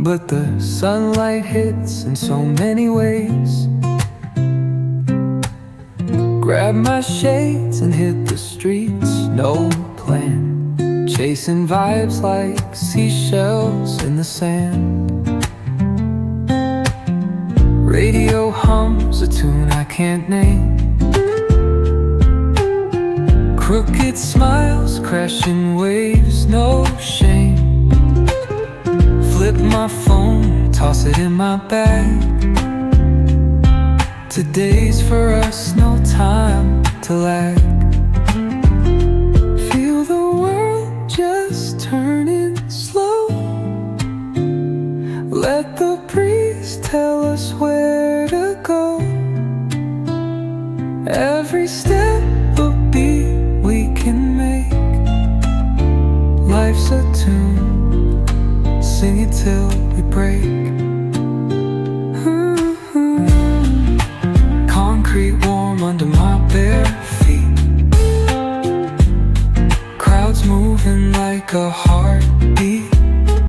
but the sunlight hits in so many ways. Grab my shades and hit the streets, no plan, chasing vibes like seashells in the sand. Radio hums a tune I can't name. Crooked smiles, crashing waves, no shame. Flip my phone, toss it in my bag. Today's for us, no time to lag. Feel the world just turning slow. Let the breeze tell us where to go. Every step a beat we can make. Life's a tune, sing it till we break. Concrete warm under my bare feet. Crowds moving like a heart